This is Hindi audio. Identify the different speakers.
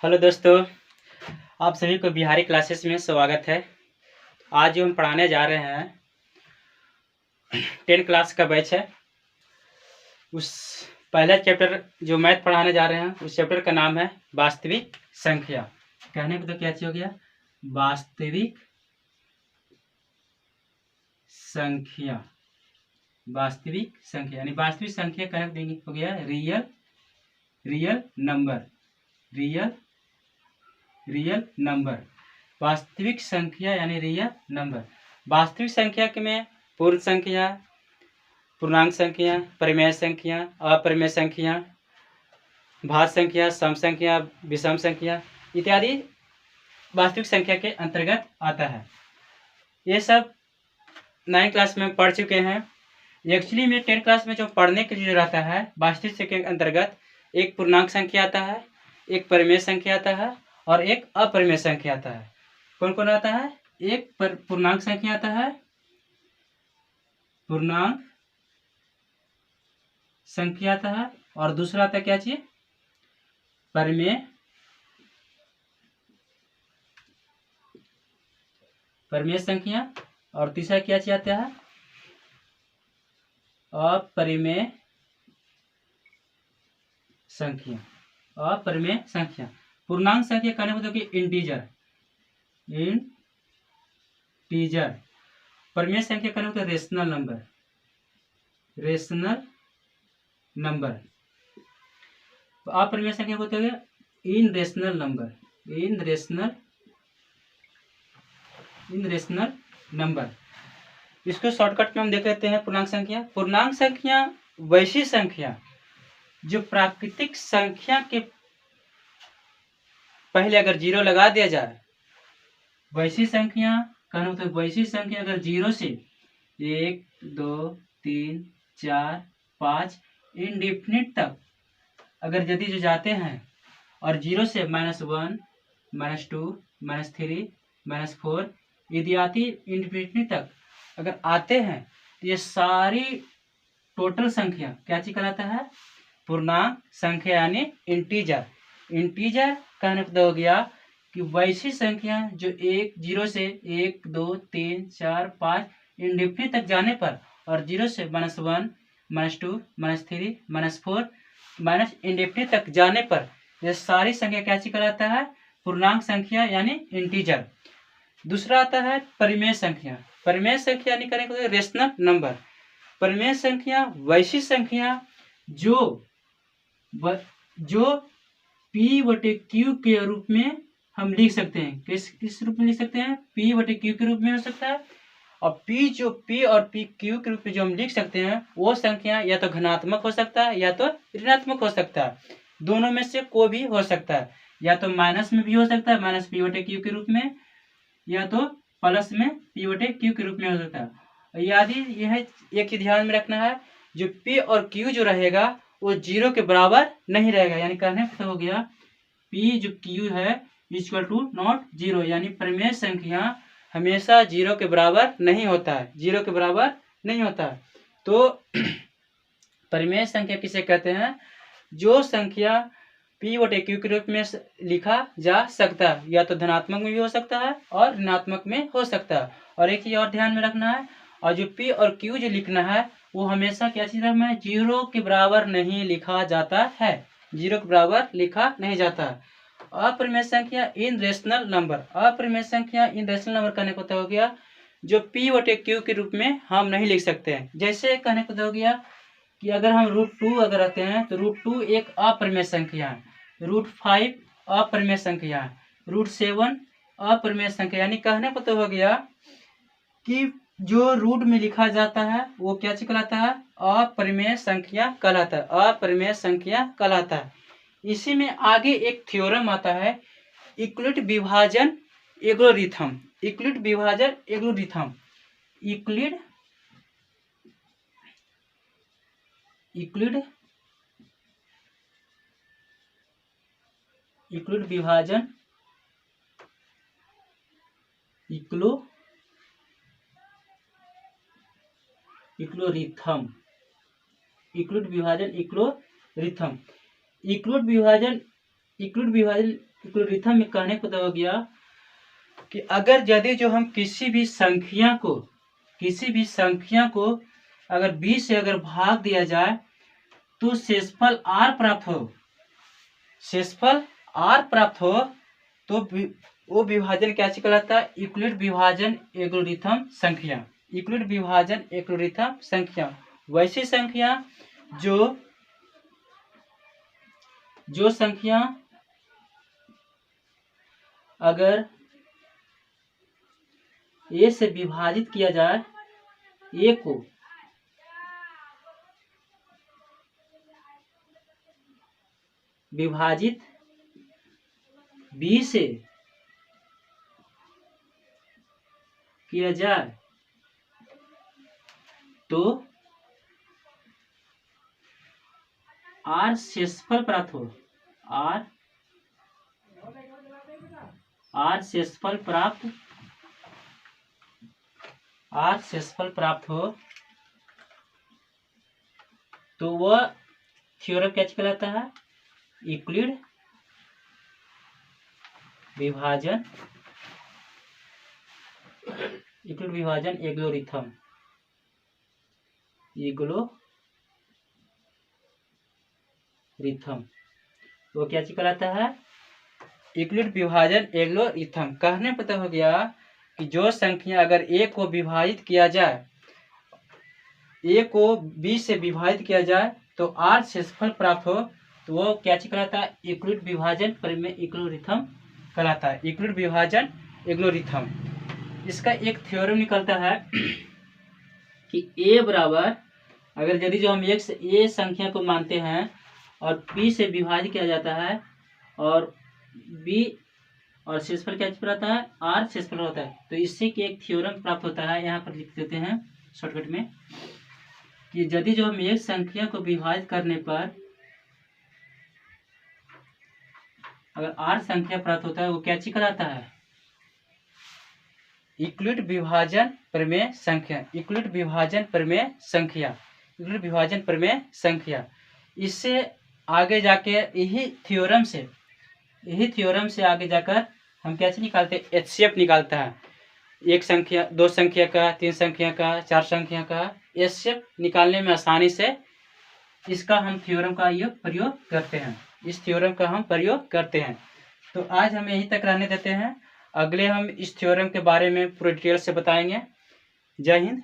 Speaker 1: हेलो दोस्तों, आप सभी को बिहारी क्लासेस में स्वागत है। आज जो हम पढ़ाने जा रहे हैं 10 क्लास का बैच है। उस पहला चैप्टर जो मैथ पढ़ाने जा रहे हैं उस चैप्टर का नाम है वास्तविक संख्या। कहने को तो क्या चीज हो गया? वास्तविक संख्या। वास्तविक संख्या यानी वास्तविक संख्या कहने को देंगे हो गया रियल नंबर। रियल नंबर वास्तविक संख्या यानी रियल नंबर। वास्तविक संख्या के में पूर्ण संख्या, पूर्णांक संख्या, परिमेय संख्या, अपरिमेय संख्या, भाज्य संख्या, सम संख्या, विषम संख्या इत्यादि वास्तविक संख्या के अंतर्गत आता है। ये सब 9 क्लास में पढ़ चुके हैं। एक्चुअली में 10 क्लास में जो पढ़ने के लिए जो रहता है वास्तविक संख्या के अंतर्गत एक पूर्णांक संख्या आता है, एक परिमेय संख्या आता है और एक अपरिमेय संख्या आता है। कौन कौन आता है? एक पूर्णांक संख्या आता है, पूर्णांक संख्या आता है और दूसरा आता है क्या चीज? परिमेय संख्या और तीसरा क्या चीज आता है? अपरिमेय संख्या। अपरिमेय संख्या। पूर्णांक संख्या कहने मतलब कि इंटीजर। परिमेय संख्या कहने मतलब रेशनल नंबर। अपरिमेय संख्या होते हैं इनरेशनल नंबर। इसको शॉर्टकट में हम देख लेते हैं। पूर्णांक संख्या वैसी संख्या जो प्राकृतिक संख्या के पहले अगर 0 लगा दिया जाए, वैसी संख्या कहना मतलब वैसी संख्या अगर 0 से 1, 2, 3, 4, 5 इंडेफिनिट तक अगर यदि जो जाते हैं और 0 से -1, -2, -3, -4 इत्यादि इंडेफिनिट तक अगर आते हैं तो ये सारी टोटल संख्या क्या चीज कहलाता है? पूर्णांक संख्या यानी इंटीजर कहने का हो गया कि वैसी संख्या जो 0 से 1, 2, 3, 4, 5 इंडेफिनिट तक जाने पर और 0 से -1, -2, -3, -4 माइनस इंडेफिनिट तक जाने पर यह सारी संख्या क्या चीज कहलाता है? पूर्णांक संख्या यानी इंटीजर। दूसरा आता है परिमेय संख्या। परिमेय संख्या यानी कहने को रेशनल नंबर। परिमेय संख्या वैसी संख्या जो P/Q के रूप में हम लिख सकते हैं। किस रूप में लिख सकते हैं? P/Q के रूप में हो सकता है। और P और PQ के रूप में जो हम लिख सकते हैं वो संख्या या तो धनात्मक हो सकता है या तो ऋणात्मक हो सकता है। दोनों में से कोई भी हो सकता है। या तो माइनस में भी हो सकता है, -P/Q के रूप में, या तो प्लस में P/Q के रूप में हो सकता है। यदि यह एक चीज ध्यान में रखना है, जो P और Q जो रहेगा वो 0 के बराबर नहीं रहेगा। यानी कहने का हो गया P जो Q है =not 0। यानी परिमेय संख्या हमेशा 0 के बराबर नहीं होता है। 0 के बराबर नहीं होता है। तो परिमेय संख्या किसे कहते हैं? जो संख्या P/Q के रूप में लिखा जा सकता है। या तो धनात्मक में भी हो सकता है और ऋणात्मक में हो सकता है। और एक चीज और ध्यान में रखना है, और जो P और Q जो लिखना है वो हमेशा क्या चीज है? 0 के बराबर नहीं लिखा जाता है। 0 के बराबर लिखा नहीं जाता है। अपरिमेय संख्या इन रेशनल नंबर। अपरिमेय संख्या इन रेशनल नंबर कहने को हो गया जो P/Q के रूप में हम नहीं लिख सकते हैं। जैसे कहने को हो गया कि अगर हम √2 अगर रखते हैं तो √2 एक अपरिमेय संख्या है, √5 अपरिमेय संख्या है, √7 अपरिमेय संख्या। यानी कहने को तो हो गया कि जो रूट में लिखा जाता है वो क्या चीज कहलाता है? अपरिमेय संख्या कहलाता है। अपरिमेय संख्या कहलाता है। इसी में आगे एक थ्योरम आता है, यूक्लिड विभाजन एल्गोरिथम। यूक्लिड विभाजन एल्गोरिथम। यूक्लिड विभाजन एल्गोरिथम। यूक्लिड विभाजन इक्विलिब्रियम में कहने को तो हो गया कि अगर यदि जो हम किसी भी संख्या को अगर 20 से अगर भाग दिया जाए तो शेषफल r प्राप्त हो तो वो विभाजन क्या कहलाता है? यूक्लिड विभाजन एल्गोरिथम संख्या। यूक्लिड विभाजन एल्गोरिथम संख्या वैसी संख्या जो संख्या अगर a से विभाजित किया जाए, a को विभाजित b से किया जाए तो r शेषफल प्राप्त हो। r शेषफल प्राप्त हो तो वह थ्योरम क्या कहलाता है? यूक्लिड विभाजन एल्गोरिथम वो क्या कहलाता है? यूक्लिड विभाजन एल्गोरिथम। कहने पता हो गया कि जो संख्या अगर a को विभाजित किया जाए, a को b से विभाजित किया जाए तो r शेषफल प्राप्त हो तो वो क्या कहलाता है? यूक्लिड विभाजन परिमेय एल्गोरिथम कहलाता है। यूक्लिड विभाजन एल्गोरिथम इसका एक थ्योरम निकलता है कि a बराबर अगर यदि जो हम एक से a संख्या को मानते हैं और p से विभाजित किया जाता है और b और शेषफल क्या रहता है? r शेषफल होता है। तो इससे कि एक थ्योरम प्राप्त होता है, यहाँ पर लिख देते हैं शॉर्टकट में कि यदि जो हम एक संख्या को विभाजित करने पर अगर r संख्या प्राप्त होता है वो क्या कहलाता है? यूक्लिड विभाजन प्रमेय संख्या। यूक्लिड विभाजन प्रमेय संख्या। इससे आगे जाके यही थ्योरम से आगे जाकर हम कैसे निकालते हैं? एचसीएफ निकालता है। एक संख्या, दो संख्या का, तीन संख्या का, चार संख्या का एचसीएफ निकालने में आसानी से इसका हम थ्योरम का प्रयोग करते हैं। इस थ्योरम का हम प्रयोग करते हैं। तो आज हम यहीं तक रहने देते हैं। अगले हम इस थ्योरम के बारे में पूरे डिटेल से बताएंगे। जय हिंद।